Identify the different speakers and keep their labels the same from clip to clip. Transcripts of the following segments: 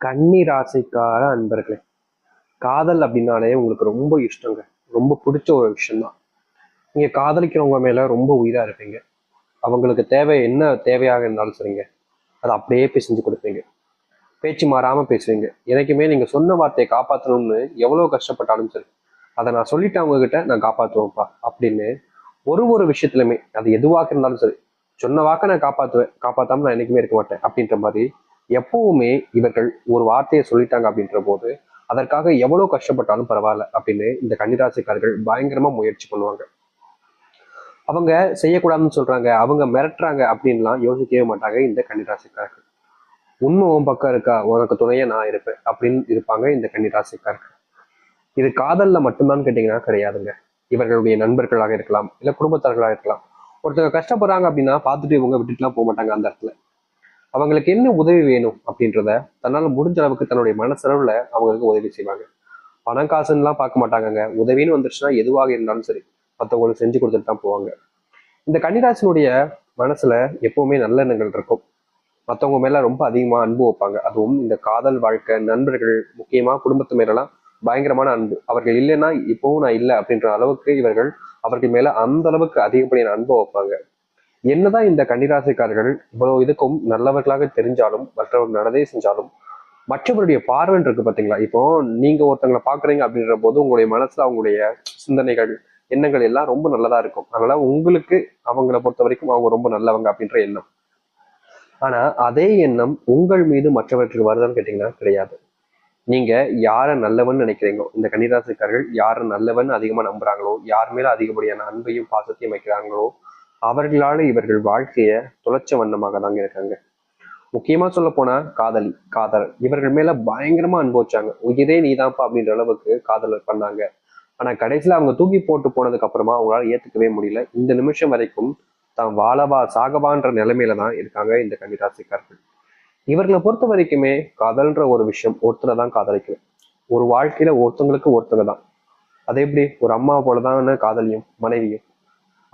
Speaker 1: கன்னி ராசிக்கார அன்பர்களே, காதல் அப்படின்னாலே உங்களுக்கு ரொம்ப இஷ்டங்க. ரொம்ப பிடிச்ச ஒரு விஷயம்தான். நீங்க காதலிக்கிறவங்க மேல ரொம்ப உயிரா இருப்பீங்க. அவங்களுக்கு தேவை என்ன தேவையாக இருந்தாலும் சரிங்க, அதை அப்படியே போய் செஞ்சு கொடுப்பீங்க. பேச்சு மாறாம பேசுவீங்க. எனக்குமே நீங்க சொன்ன வார்த்தையை காப்பாற்றணும்னு எவ்வளவு கஷ்டப்பட்டாலும் சரி, அதை நான் சொல்லிட்டேன் அவங்க கிட்ட, நான் காப்பாற்றுவேன்ப்பா அப்படின்னு ஒரு ஒரு விஷயத்துலையுமே, அது எதுவாக இருந்தாலும் சரி, சொன்ன வாக்க நான் காப்பாற்றுவேன், காப்பாத்தாம நான் என்னைக்குமே இருக்க மாட்டேன் அப்படின்ற மாதிரி எப்பவுமே இவர்கள் ஒரு வார்த்தையை சொல்லிட்டாங்க அப்படின்ற போது அதற்காக எவ்வளவு கஷ்டப்பட்டாலும் பரவாயில்ல அப்படின்னு இந்த கன்னிராசிக்காரர்கள் பயங்கரமா முயற்சி பண்ணுவாங்க. அவங்க செய்யக்கூடாதுன்னு சொல்றாங்க, அவங்க மிரட்டுறாங்க அப்படின்லாம் யோசிக்கவே மாட்டாங்க இந்த கன்னிராசிக்காரர்கள். உண்மை உன் பக்கம் இருக்கா, உனக்கு துணையா நான் இருப்பேன் அப்படின்னு இருப்பாங்க இந்த கன்னிராசிக்காரர்கள். இது காதல்ல மட்டும்தான் கேட்டீங்கன்னா கிடையாதுங்க. இவர்களுடைய நண்பர்களாக இருக்கலாம், இல்ல குடும்பத்தார்களாக இருக்கலாம். ஒருத்தவங்க கஷ்டப்படுறாங்க அப்படின்னா பார்த்துட்டு இவங்க விட்டுட்டுலாம் போக மாட்டாங்க. அந்த இடத்துல அவங்களுக்கு என்ன உதவி வேணும் அப்படின்றத தன்னால முடிஞ்ச அளவுக்கு தன்னுடைய மனசளவுல அவங்களுக்கு உதவி செய்வாங்க. பணம் காசுன்னெலாம் பார்க்க மாட்டாங்கங்க. உதவின்னு வந்துருச்சுன்னா எதுவாக இருந்தாலும் சரி, மற்றவங்களுக்கு செஞ்சு கொடுத்துட்டு தான் போவாங்க. இந்த கன்னிராசினுடைய மனசுல எப்பவுமே நல்ல எண்ணங்கள் இருக்கும். மற்றவங்க மேல ரொம்ப அதிகமா அன்பு வைப்பாங்க. அதுவும் இந்த காதல் வாழ்க்கை, நண்பர்கள், முக்கியமா குடும்பத்து மேலெல்லாம் பயங்கரமான அன்பு. அவர்கள் இல்லைன்னா இப்பவும் நான் இல்லை அப்படின்ற அளவுக்கு இவர்கள் அவர்கள் மேல அந்த அளவுக்கு அதிகப்படியான அன்பு வைப்பாங்க. என்னதான் இந்த கன்னிராசிக்காரர்கள் இவ்வளவு இதுக்கும் நல்லவர்களாக தெரிஞ்சாலும், மற்றவர்கள் நல்லதே செஞ்சாலும், மற்றவருடைய பார்வைன்னு இருக்கு பாத்தீங்களா? இப்போ நீங்க ஒருத்தங்களை பாக்குறீங்க அப்படின்ற போது உங்களுடைய மனசுல அவங்களுடைய சிந்தனைகள், எண்ணங்கள் எல்லாம் ரொம்ப நல்லதா இருக்கும். அதனால உங்களுக்கு அவங்களை பொறுத்த வரைக்கும் அவங்க ரொம்ப நல்லவங்க அப்படின்ற எண்ணம். ஆனா அதே எண்ணம் உங்கள் மீது மற்றவர்களுக்கு வருதான்னு கேட்டீங்கன்னா கிடையாது. நீங்க யார நல்லவன் நினைக்கிறீங்களோ, இந்த கன்னிராசிக்காரர்கள் யார நல்லவன் அதிகமா நம்புறாங்களோ, யார் மேல அதிகப்படியான அன்பையும் பாசத்தையும் வைக்கிறாங்களோ, அவர்களால இவர்கள் வாழ்க்கைய தொலைச்ச வண்ணமாக தாங்க இருக்காங்க. முக்கியமா சொல்ல போனா காதல் இவர்கள் மேல பயங்கரமா அனுபவிச்சாங்க. உயிரே நீதான்ப்பா அப்படின்ற அளவுக்கு காதல் பண்ணாங்க. ஆனா கடைசியில அவங்க தூக்கி போட்டு போனதுக்கு அப்புறமா அவங்களால ஏத்துக்கவே முடியல. இந்த நிமிஷம் வரைக்கும் தான் வாழவா சாகவான்ற நிலைமையில தான் இருக்காங்க இந்த கன்னிராசிக்காரர்கள். இவர்களை பொறுத்த வரைக்குமே காதல்ன்ற ஒரு விஷயம் ஒருத்தரை தான் காதலிக்கும். ஒரு வாழ்க்கையில ஒருத்தவங்களுக்கு ஒருத்தங்க தான். அது எப்படி ஒரு அம்மா போலதான் காதலியும் மனைவியும்.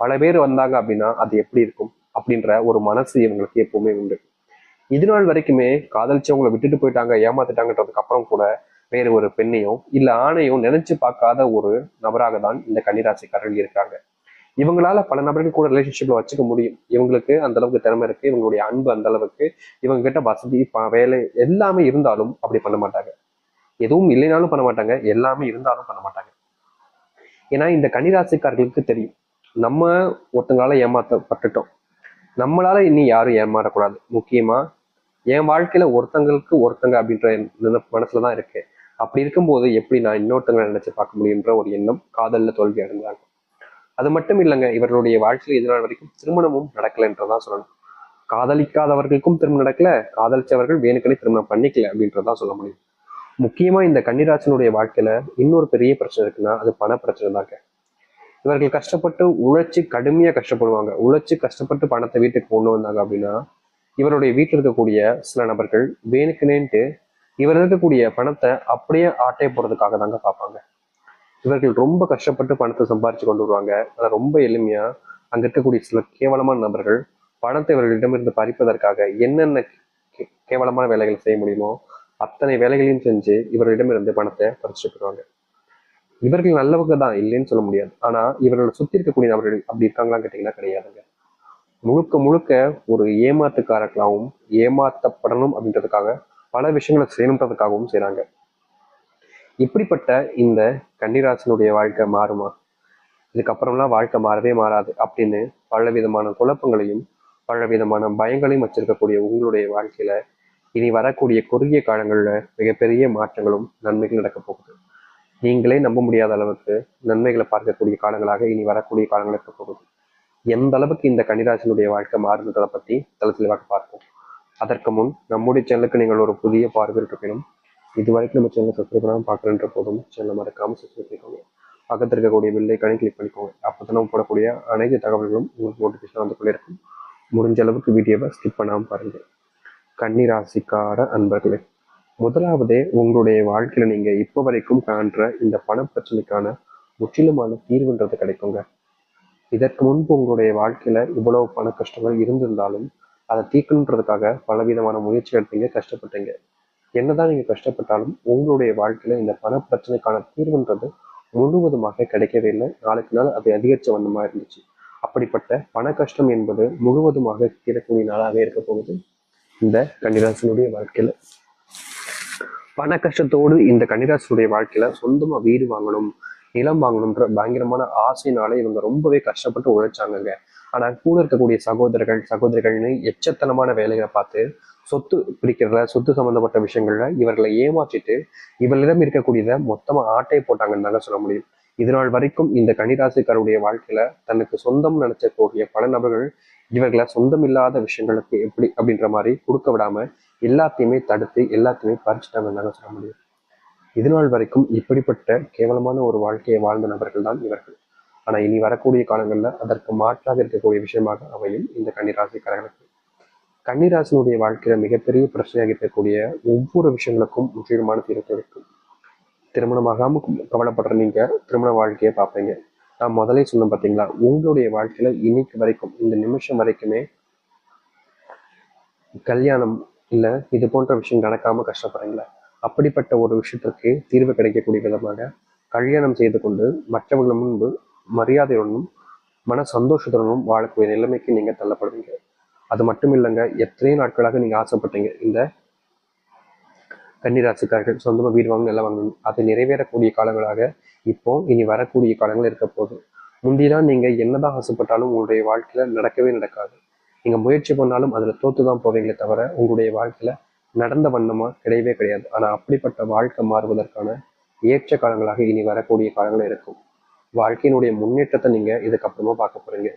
Speaker 1: பல பேர் வந்தாங்க அப்படின்னா அது எப்படி இருக்கும் அப்படின்ற ஒரு மனசு இவங்களுக்கு எப்பவுமே உண்டு. இது நாள் வரைக்குமே காதலிச்சவங்களை விட்டுட்டு போயிட்டாங்க, ஏமாத்திட்டாங்கன்றதுக்கு அப்புறம் கூட வேறு ஒரு பெண்ணையும் இல்ல ஆணையும் நினைச்சு பார்க்காத ஒரு நபராக தான் இந்த கன்னிராசிக்காரர்கள் இருக்காங்க. இவங்களால பல நபர்கள் கூட ரிலேஷன்ஷிப்ல வச்சுக்க முடியும். இவங்களுக்கு அந்த அளவுக்கு திறமை இருக்கு, இவங்களுடைய அன்பு அந்த அளவுக்கு, இவங்க கிட்ட வசதி வேலை எல்லாமே இருந்தாலும் அப்படி பண்ண மாட்டாங்க. எதுவும் இல்லைனாலும் பண்ண மாட்டாங்க, எல்லாமே இருந்தாலும் பண்ண மாட்டாங்க. ஏன்னா இந்த கன்னிராசிக்காரர்களுக்கு தெரியும், நம்ம ஒருத்தங்களால ஏமாற்றப்பட்டுட்டோம், நம்மளால இனி யாரும் ஏமாறக்கூடாது. முக்கியமா என் வாழ்க்கையில ஒருத்தங்களுக்கு ஒருத்தங்க அப்படின்ற மனசுலதான் இருக்கு. அப்படி இருக்கும்போது எப்படி நான் இன்னொருத்தங்களை நினைச்சு பார்க்க முடியுன்ற ஒரு எண்ணம் காதல்ல தோல்வி அடைஞ்சாங்க. அது மட்டும் இல்லைங்க, இவர்களுடைய வாழ்க்கையில் இது நாள் வரைக்கும் திருமணமும் நடக்கல என்றதான் சொல்லணும். காதலிக்காதவர்களுக்கும் திருமணம் நடக்கல, காதலிச்சவர்கள் வேணுக்கனே திருமணம் பண்ணிக்கல அப்படின்றதான் சொல்ல முடியும். முக்கியமா இந்த கன்னிராசனுடைய வாழ்க்கையில இன்னொரு பெரிய பிரச்சனை இருக்குன்னா அது பண பிரச்சனை தாங்க. இவர்கள் கஷ்டப்பட்டு உழைச்சு கடுமையா கஷ்டப்படுவாங்க. உழைச்சு கஷ்டப்பட்டு பணத்தை வீட்டுக்கு கொண்டு வந்தாங்க அப்படின்னா இவருடைய வீட்டில் இருக்கக்கூடிய சில நபர்கள் வேணுக்குனேன்ட்டு இவர் இருக்கக்கூடிய பணத்தை அப்படியே ஆட்டை போடுறதுக்காக தாங்க பார்ப்பாங்க. இவர்கள் ரொம்ப கஷ்டப்பட்டு பணத்தை சம்பாரிச்சு கொண்டு வருவாங்க. ஆனா ரொம்ப எளிமையா அங்க இருக்கக்கூடிய சில கேவலமான நபர்கள் பணத்தை இவர்களிடமிருந்து பறிப்பதற்காக என்னென்ன கேவலமான வேலைகள் செய்ய முடியுமோ அத்தனை வேலைகளையும் செஞ்சு இவர்களிடமிருந்து பணத்தை பறிச்சுட்டு போயிடுவாங்க. இவர்கள் நல்லவங்க தான், இல்லைன்னு சொல்ல முடியாது. ஆனா இவர்களை சுத்தி இருக்கக்கூடிய நபர்கள் அப்படி இருக்காங்களான்னு கேட்டீங்கன்னா கிடையாதுங்க. முழுக்க முழுக்க ஒரு ஏமாத்துக்காரர்களாகவும் ஏமாத்தப்படணும் அப்படின்றதுக்காக பல விஷயங்களை செய்யணுன்றதுக்காகவும் செய்றாங்க. இப்படிப்பட்ட இந்த கன்னிராசனுடைய வாழ்க்கை மாறுமா? இதுக்கப்புறம்லாம் வாழ்க்கை மாறவே மாறாது அப்படின்னு பல விதமான குழப்பங்களையும் பல விதமான பயங்களையும் வச்சிருக்கக்கூடிய உங்களுடைய வாழ்க்கையில இனி வரக்கூடிய குறுகிய காலங்கள்ல மிகப்பெரிய மாற்றங்களும் நன்மைகள் நடக்க போகுது. நீங்களே நம்ப முடியாத அளவுக்கு நன்மைகளை பார்க்கக்கூடிய காலங்களாக இனி வரக்கூடிய காலங்கள் இருக்க போகுது. எந்த அளவுக்கு இந்த கன்னிராசினுடைய வாழ்க்கை மாறுன்றதை பத்தி தெளிவாக பார்ப்போம். அதற்கு முன் நம்முடைய சேனலுக்கு நீங்கள் ஒரு புதிய பார்வையில் இருப்பினும் இதுவரைக்கும் நம்ம சேனலை சப்ஸ்கிரைப் பண்ணாமல் பார்க்குறன்ற போதும் சேனலை மறக்காமல் சப்ஸ்கிரைப் பண்ணிக்கோங்க. பக்கத்தில் இருக்கக்கூடிய பெல்லைக்கானே கிளிக் பண்ணிக்கோங்க. அப்போ நம்ம போடக்கூடிய அனைத்து தகவல்களும் உங்களுக்கு நோட்டிஃபிகேஷன் வந்து கொண்டே இருக்கும். முடிஞ்ச அளவுக்கு வீடியோவை ஸ்கிப் பண்ணாமல் பாருங்கள். கன்னிராசிக்கார அன்பர்களே, முதலாவதே உங்களுடைய வாழ்க்கையில நீங்க இப்போ வரைக்கும் காண்ற இந்த பண பிரச்சனைக்கான முற்றிலுமான தீர்வுன்றது கிடைக்குங்க. இதற்கு முன்பு உங்களுடைய வாழ்க்கையில இவ்வளவு பண கஷ்டங்கள் இருந்திருந்தாலும் அதை தீர்க்கணுன்றதுக்காக பலவிதமான முயற்சி எடுத்தீங்க, கஷ்டப்பட்டீங்க. என்னதான் நீங்க கஷ்டப்பட்டாலும் உங்களுடைய வாழ்க்கையில இந்த பண பிரச்சனைக்கான தீர்வுன்றது முழுவதுமாக கிடைக்கவே இல்லை. நாளுக்கு நாள் அது அதிகரிச்ச வண்ணமா இருந்துச்சு. அப்படிப்பட்ட பண கஷ்டம் என்பது முழுவதுமாக தீரக்கூடிய நாளாகவே இருக்க போகுது இந்த கன்னிராசினுடைய வாழ்க்கையில. பண கஷ்டத்தோடு இந்த கன்னிராசினுடைய வாழ்க்கையில சொந்தமா வீடு வாங்கணும், நிலம் வாங்கணும்ன்ற பயங்கரமான ஆசையினால இவங்க ரொம்பவே கஷ்டப்பட்டு உழைச்சாங்கங்க. ஆனா கூட இருக்கக்கூடிய சகோதரிகள்னு எச்சத்தனமான வேலைகளை பார்த்து சொத்து பிரிக்கிறதுல, சொத்து சம்பந்தப்பட்ட விஷயங்கள்ல இவர்களை ஏமாற்றிட்டு இவர்களிடம் இருக்கக்கூடியதை மொத்தமா ஆட்டையை போட்டாங்கன்னு தாங்க சொல்ல முடியும். இதனால் வரைக்கும் இந்த கன்னிராசிக்காருடைய வாழ்க்கையில தனக்கு சொந்தம் நினைச்சக்கூடிய பல நபர்கள் இவர்களை சொந்தம் இல்லாத விஷயங்களுக்கு எப்படி அப்படின்ற மாதிரி கொடுக்க விடாம எல்லாத்தையுமே தடுத்து எல்லாத்தையுமே பறிச்சுட்டாங்கன்னு தாங்க சொல்ல முடியும். இதுநாள் வரைக்கும் இப்படிப்பட்ட கேவலமான ஒரு வாழ்க்கையை வாழ்ந்த நபர்கள் தான் இவர்கள். ஆனா இனி வரக்கூடிய காலங்கள்ல அதற்கு மாற்றாக இருக்கக்கூடிய விஷயமாக அமையும் இந்த கன்னிராசிக்காரர்களுக்கு. கன்னிராசினுடைய வாழ்க்கையில மிகப்பெரிய பிரச்சனையாக இருக்கக்கூடிய ஒவ்வொரு விஷயங்களுக்கும் முற்றிலுமான தீர்வு கிடைக்கும். திருமணமாகாம கவலைப்படுற நீங்க திருமண வாழ்க்கையை பார்ப்பீங்க. நான் முதலே சொன்னேன் பார்த்தீங்களா, உங்களுடைய வாழ்க்கையில இன்னைக்கு வரைக்கும் இந்த நிமிஷம் வரைக்குமே கல்யாணம் இல்ல இது போன்ற விஷயம் நடக்காம கஷ்டப்படுறீங்களா? அப்படிப்பட்ட ஒரு விஷயத்திற்கு தீர்வு கிடைக்கக்கூடிய விதமாக கல்யாணம் செய்து கொண்டு மற்றவர்கள் முன்பு மரியாதையுடனும் மன சந்தோஷத்துடனும் வாழக்கூடிய நிலைமைக்கு நீங்க தள்ளப்படுவீங்க. அது மட்டும் இல்லைங்க, எத்தனையோ நாட்களாக நீங்க ஆசைப்பட்டீங்க இந்த கன்னிராசிக்காரர்கள் சொந்தமா வீடு வாங்கணும், நிலம் வாங்கணும். அது நிறைவேறக்கூடிய காலங்களாக இப்போ இனி வரக்கூடிய காலங்கள் இருக்க போகுது. முந்திதான் நீங்க என்னதான் ஆசைப்பட்டாலும் உங்களுடைய வாழ்க்கையில நடக்கவே நடக்காது. நீங்க முயற்சி பண்ணாலும் அதுல தோத்துதான் போவீங்களே தவிர உங்களுடைய வாழ்க்கையில நடந்த வண்ணமா கிடையவே கிடையாது. ஆனா அப்படிப்பட்ட வாழ்க்கை மாறுவதற்கான ஏற்ற காலங்களாக இனி வரக்கூடிய காலங்கள் இருக்கும். வாழ்க்கையினுடைய முன்னேற்றத்தை நீங்க இதுக்கப்புறமா பார்க்க போறீங்க.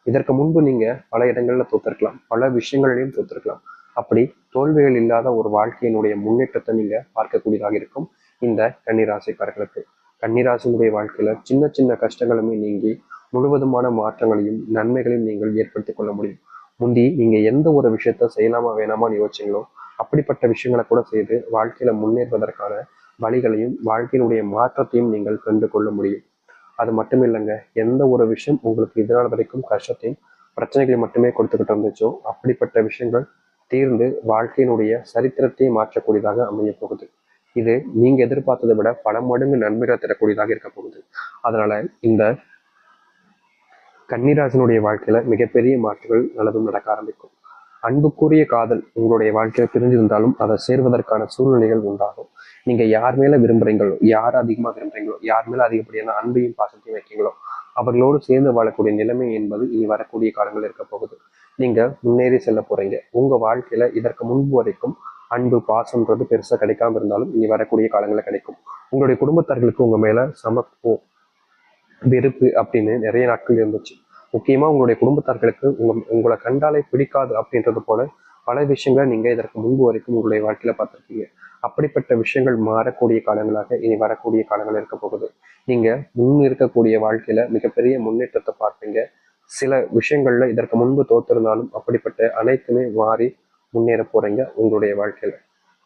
Speaker 1: இதற்கு முன்பு நீங்க பல இடங்கள்ல தோத்திருக்கலாம், பல விஷயங்களையும் தோத்திருக்கலாம். அப்படி தோல்விகள் இல்லாத ஒரு வாழ்க்கையினுடைய முன்னேற்றத்தை நீங்க பார்க்கக்கூடியதாக இருக்கும் இந்த கன்னிராசிக்காரர்களுக்கு. கன்னிராசினுடைய வாழ்க்கையில சின்ன சின்ன கஷ்டங்களுமே நீங்கி முழுவதுமான மாற்றங்களையும் நன்மைகளையும் நீங்கள் ஏற்படுத்திக் கொள்ள முடியும். முந்தி நீங்க எந்த ஒரு விஷயத்த செய்யலாமா வேணாமான்னு யோசிச்சீங்களோ அப்படிப்பட்ட விஷயங்களை கூட செய்து வாழ்க்கையில முன்னேறுவதற்கான வழிகளையும் வாழ்க்கையினுடைய மாற்றத்தையும் நீங்கள் கண்டு கொள்ள முடியும். அது மட்டும் இல்லைங்க, எந்த ஒரு விஷயம் உங்களுக்கு இதனால் வரைக்கும் கஷ்டத்தையும் பிரச்சனைகளை மட்டுமே கொடுத்துக்கிட்டு இருந்துச்சோ அப்படிப்பட்ட விஷயங்கள் தீர்ந்து வாழ்க்கையினுடைய சரித்திரத்தை மாற்றக்கூடியதாக அமைய போகுது. இது நீங்க எதிர்பார்த்ததை விட பல மடங்கு நன்மைகள் தரக்கூடியதாக இருக்க போகுது. அதனால இந்த கன்னிராசினுடைய வாழ்க்கையில மிகப்பெரிய மாற்றங்கள் நல்லதும் நடக்க ஆரம்பிக்கும். அன்புக்குரிய காதல் உங்களுடைய வாழ்க்கையில பிரிஞ்சிருந்தாலும் அதை சேர்வதற்கான சூழ்நிலைகள் உண்டாகும். நீங்க யார் மேல விரும்புறீங்களோ, யார் அதிகமா விரும்புறீங்களோ, யார் மேல அதிகப்படியான அன்பையும் பாசத்தையும் வைக்கீங்களோ அவர்களோடு சேர்ந்து வாழக்கூடிய நிலைமை என்பது இனி வரக்கூடிய காலங்கள் இருக்க போகுது. நீங்க முன்னேறி செல்ல போறீங்க. உங்க வாழ்க்கையில இதற்கு முன்பு வரைக்கும் அன்பு பாசம்ன்றது பெருசா கிடைக்காம இருந்தாலும் இனி வரக்கூடிய காலங்களில் கிடைக்கும். உங்களுடைய குடும்பத்தார்களுக்கு உங்க மேல சமத்துவம் வெறுப்பு அப்படின்னு நிறைய நாட்கள் இருந்துச்சு. முக்கியமா உங்களுடைய குடும்பத்தார்களுக்கு உங்களை கண்டாலே பிடிக்காது அப்படின்றது போல பல விஷயங்களை நீங்க இதற்கு முன்பு வரைக்கும் உங்களுடைய வாழ்க்கையில பார்த்திருக்கீங்க. அப்படிப்பட்ட விஷயங்கள் மாறக்கூடிய காலங்களாக இனி வரக்கூடிய காலங்கள் இருக்க போகுது. நீங்க முன் இருக்கக்கூடிய வாழ்க்கையில மிகப்பெரிய முன்னேற்றத்தை பார்ப்பீங்க. சில விஷயங்கள்ல இதற்கு முன்பு தோத்திருந்தாலும் அப்படிப்பட்ட அனைத்துமே மாறி முன்னேற போறீங்க உங்களுடைய வாழ்க்கையில.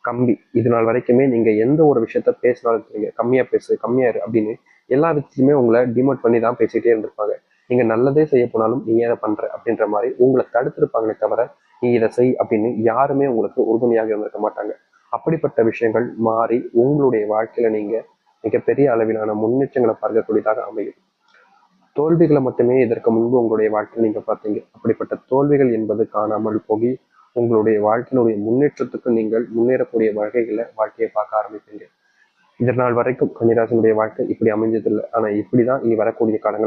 Speaker 1: கம்பி இது நாள் வரைக்குமே நீங்க எந்த ஒரு விஷயத்த பேசினாலும் இருக்கீங்க, கம்மியா பேசு கம்மியா இரு அப்படின்னு எல்லா விதத்திலுமே உங்களை டிமோட் பண்ணி தான் பேசிட்டே இருந்திருப்பாங்க. நீங்க நல்லதே செய்ய போனாலும் நீ ஏதை பண்ற அப்படின்ற மாதிரி உங்களை தடுத்திருப்பாங்களே தவிர நீ இதை செய் அப்படின்னு யாருமே உங்களுக்கு உறுதுணையாக இருந்திருக்க மாட்டாங்க. அப்படிப்பட்ட விஷயங்கள் மாறி உங்களுடைய வாழ்க்கையில நீங்க மிகப்பெரிய அளவிலான முன்னேற்றங்களை பார்க்கக்கூடியதாக அமையும். தோல்விகளை மட்டுமே இதற்கு முன்பு உங்களுடைய வாழ்க்கையில் நீங்க பார்த்தீங்க. அப்படிப்பட்ட தோல்விகள் என்பது காணாமல் போகி உங்களுடைய வாழ்க்கையினுடைய முன்னேற்றத்துக்கு நீங்கள் முன்னேறக்கூடிய வகைகளை வாழ்க்கையை பார்க்க ஆரம்பிப்பீங்க. இதனால் வரைக்கும் கன்னிராசினுடைய வாழ்க்கை இப்படி அமைஞ்சதில்லை. ஆனா இப்படிதான் இனி வரக்கூடிய காலங்கள்